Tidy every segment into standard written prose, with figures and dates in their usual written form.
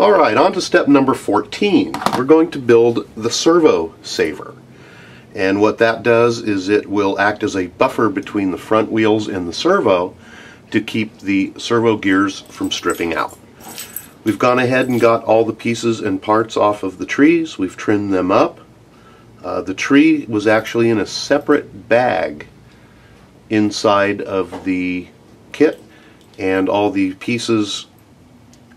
Alright, on to step number 14. We're going to build the Servo Saver. And what that does is it will act as a buffer between the front wheels and the servo to keep the servo gears from stripping out. We've gone ahead and got all the pieces and parts off of the trees. We've trimmed them up. The tree was actually in a separate bag inside of the kit, and all the pieces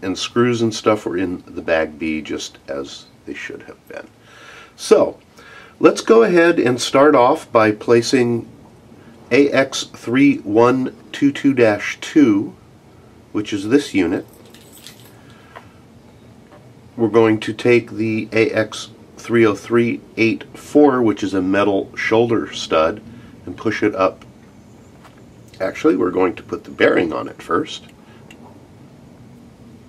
and screws and stuff were in the bag B just as they should have been. So let's go ahead and start off by placing AX3122-2, which is this unit. We're going to take the AX30384, which is a metal shoulder stud, and push it up. Actually, we're going to put the bearing on it first,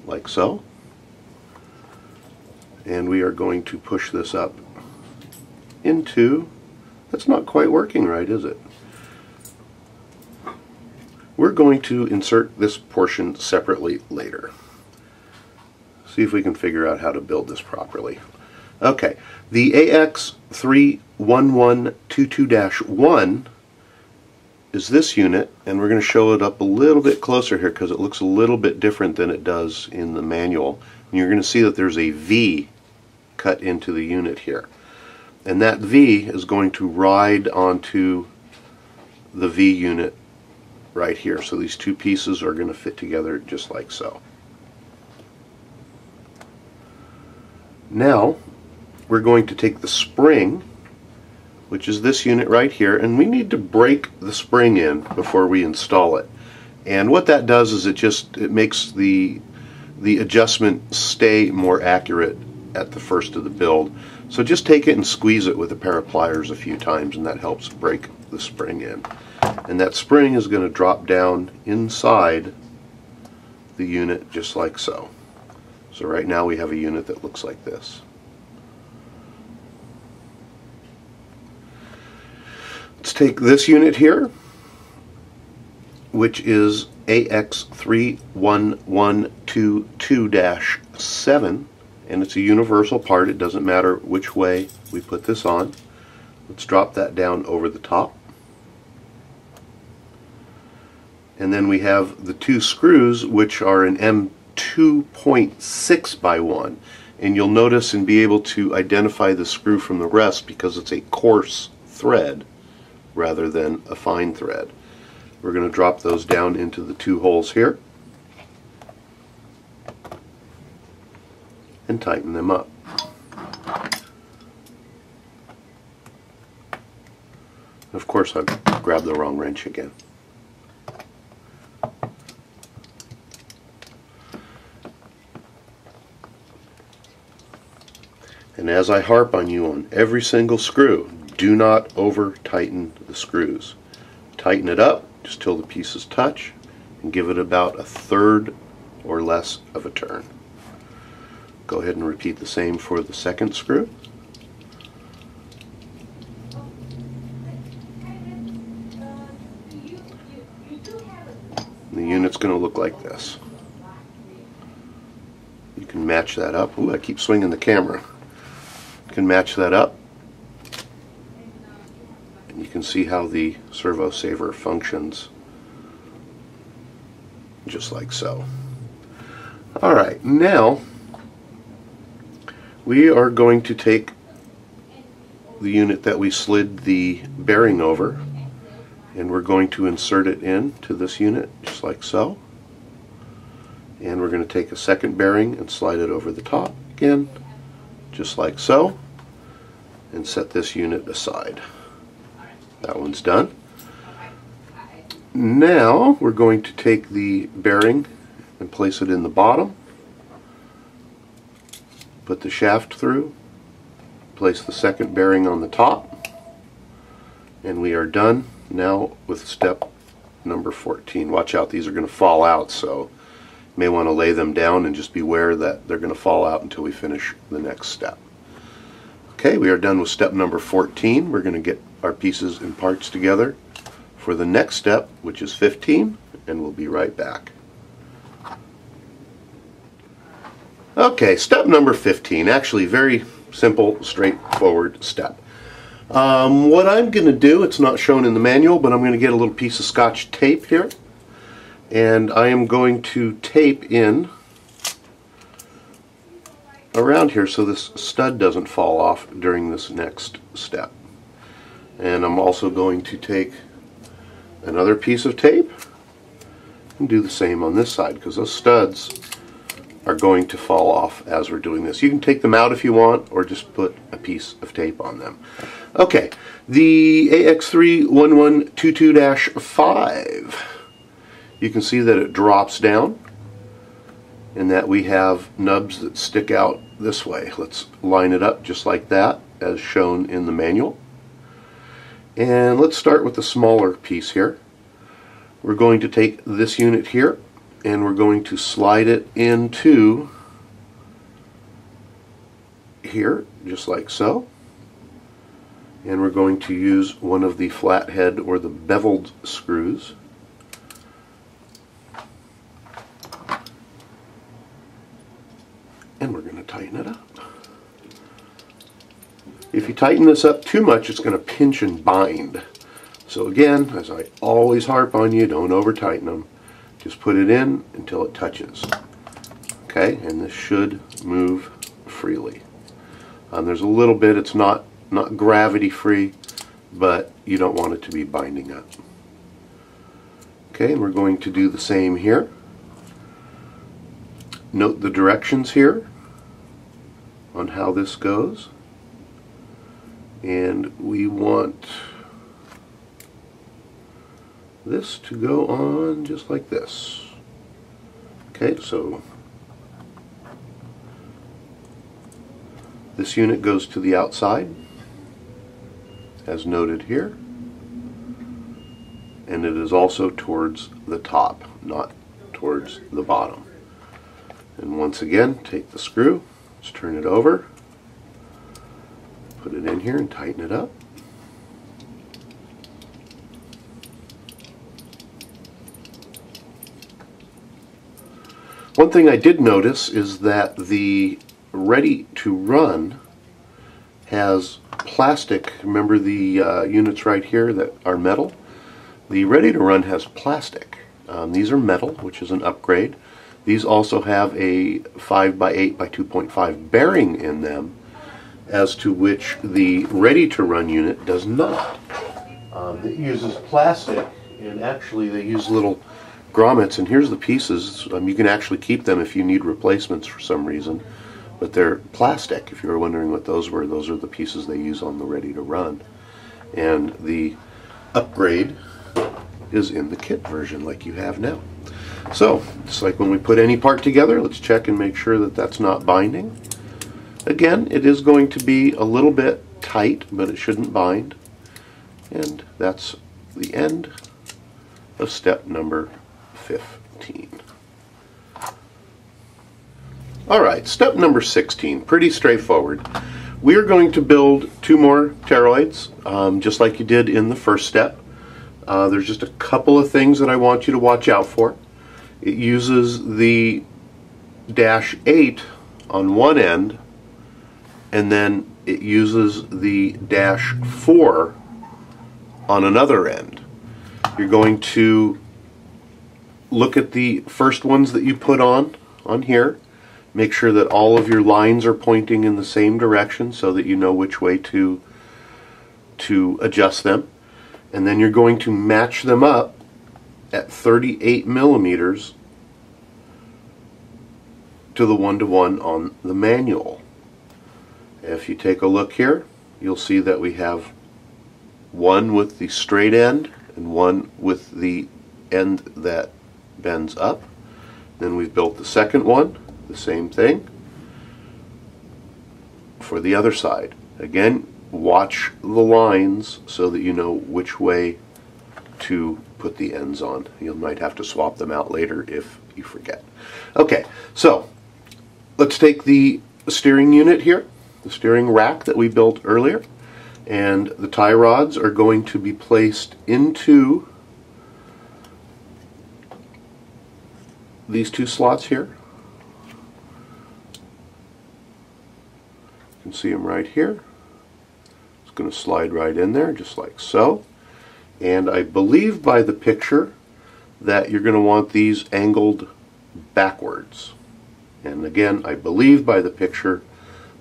like so. And we are going to push this up into, that's not quite working right, is it? We're going to insert this portion separately later. See if we can figure out how to build this properly. Okay, the AX31122-1 is this unit, and we're going to show it up a little bit closer here because it looks a little bit different than it does in the manual. And you're going to see that there's a V cut into the unit here. And that V is going to ride onto the V unit right here. So these two pieces are going to fit together just like so. Now we're going to take the spring, which is this unit right here, and we need to break the spring in before we install it. And what that does is it makes the adjustment stay more accurate at the first of the build. So just take it and squeeze it with a pair of pliers a few times, and that helps break the spring in. And that spring is going to drop down inside the unit just like so. So right now we have a unit that looks like this. Let's take this unit here, which is AX31122-7, and it's a universal part. It doesn't matter which way we put this on. Let's drop that down over the top. And then we have the two screws, which are an M2.6 by 1. And you'll notice and be able to identify the screw from the rest because it's a coarse thread rather than a fine thread. We're going to drop those down into the two holes here and tighten them up. Of course, I've grabbed the wrong wrench again. And as I harp on you on every single screw, do not over tighten the screws. Tighten it up just till the pieces touch and give it about a third or less of a turn. Go ahead and repeat the same for the second screw. The unit's going to look like this. You can match that up. Ooh, I keep swinging the camera. You can match that up. And you can see how the Servo Saver functions just like so. Alright, now we are going to take the unit that we slid the bearing over, and we're going to insert it into this unit just like so. And we're going to take a second bearing and slide it over the top again just like so, and set this unit aside. That one's done. Now we're going to take the bearing and place it in the bottom, put the shaft through, place the second bearing on the top, and we are done now with step number 14. Watch out, these are going to fall out, so you may want to lay them down and just beware that they're going to fall out until we finish the next step. Okay, we are done with step number 14. We're going to get our pieces and parts together for the next step, which is 15, and we'll be right back. Okay, step number 15. Actually, very simple, straightforward step. What I'm going to do, it's not shown in the manual, but I'm going to get a little piece of Scotch tape here, and I am going to tape in around here so this stud doesn't fall off during this next step. And I'm also going to take another piece of tape and do the same on this side, because those studs are going to fall off as we're doing this. You can take them out if you want, or just put a piece of tape on them. Okay, the AX31122-5. You can see that it drops down and that we have nubs that stick out this way. Let's line it up just like that as shown in the manual. And let's start with the smaller piece here. We're going to take this unit here and we're going to slide it into here, just like so. And we're going to use one of the flathead or the beveled screws. And we're going to tighten it up. If you tighten this up too much, it's going to pinch and bind. So again, as I always harp on you, don't over tighten them. Just put it in until it touches. Okay, and this should move freely. There's a little bit, it's not gravity free, but you don't want it to be binding up. Okay, and we're going to do the same here. Note the directions here on how this goes. And we want this to go on just like this. Okay, so this unit goes to the outside, as noted here, and it is also towards the top, not towards the bottom. And once again, take the screw, let's turn it over, put it in here and tighten it up. One thing I did notice is that the Ready to Run has plastic. Remember the units right here that are metal? The Ready to Run has plastic. These are metal, which is an upgrade. These also have a 5x8 by 2.5 bearing in them, as to which the Ready to Run unit does not. It uses plastic, and actually they use little grommets, and here's the pieces. You can actually keep them if you need replacements for some reason, but they're plastic. If you were wondering what those were, those are the pieces they use on the Ready to Run. And the upgrade is in the kit version like you have now. So, just like when we put any part together, let's check and make sure that that's not binding. Again, it is going to be a little bit tight, but it shouldn't bind. And that's the end of step number 15. Alright, step number 16, pretty straightforward. We are going to build two more toroids, just like you did in the first step. There's just a couple of things that I want you to watch out for. It uses the -8 on one end, and then it uses the -4 on another end. You're going to look at the first ones that you put on here. Make sure that all of your lines are pointing in the same direction so that you know which way to adjust them. And then you're going to match them up at 38 millimeters to the 1:1 on the manual. If you take a look here, you'll see that we have one with the straight end and one with the end that bends up. Then we've built the second one, the same thing for the other side. Again, watch the lines so that you know which way to put the ends on. You might have to swap them out later if you forget. Okay, so let's take the steering unit here, the steering rack that we built earlier, and the tie rods are going to be placed into these two slots here. can see them right here. It's going to slide right in there just like so. And I believe by the picture that you're going to want these angled backwards. And again, I believe by the picture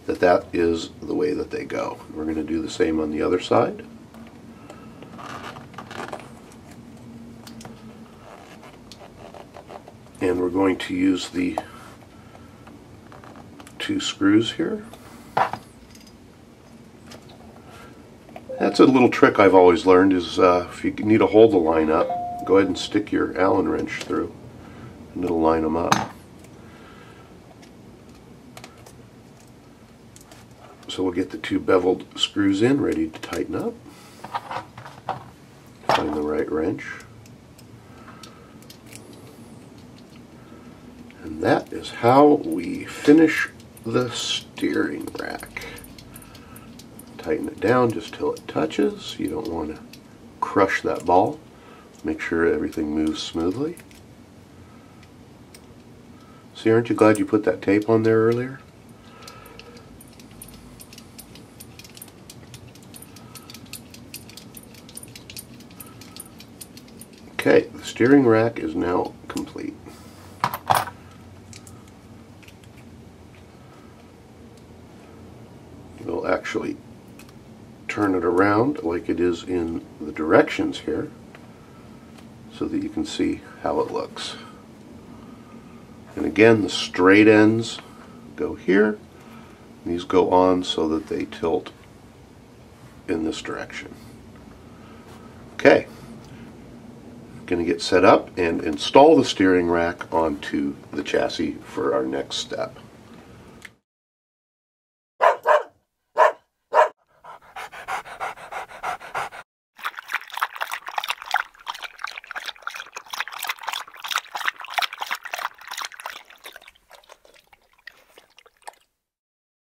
that that is the way that they go. We're going to do the same on the other side. And we're going to use the 2 screws here. That's a little trick I've always learned is if you need to hold the line up, go ahead and stick your Allen wrench through and it'll line them up. So we'll get the 2 beveled screws in, ready to tighten up. Find the right wrench. And that is how we finish the steering rack. Tighten it down just till it touches. You don't want to crush that ball. Make sure everything moves smoothly. See, aren't you glad you put that tape on there earlier? Okay, the steering rack is now complete. We'll actually turn it around like it is in the directions here so that you can see how it looks. And again, the straight ends go here. These go on so that they tilt in this direction. Okay. Going to get set up and install the steering rack onto the chassis for our next step.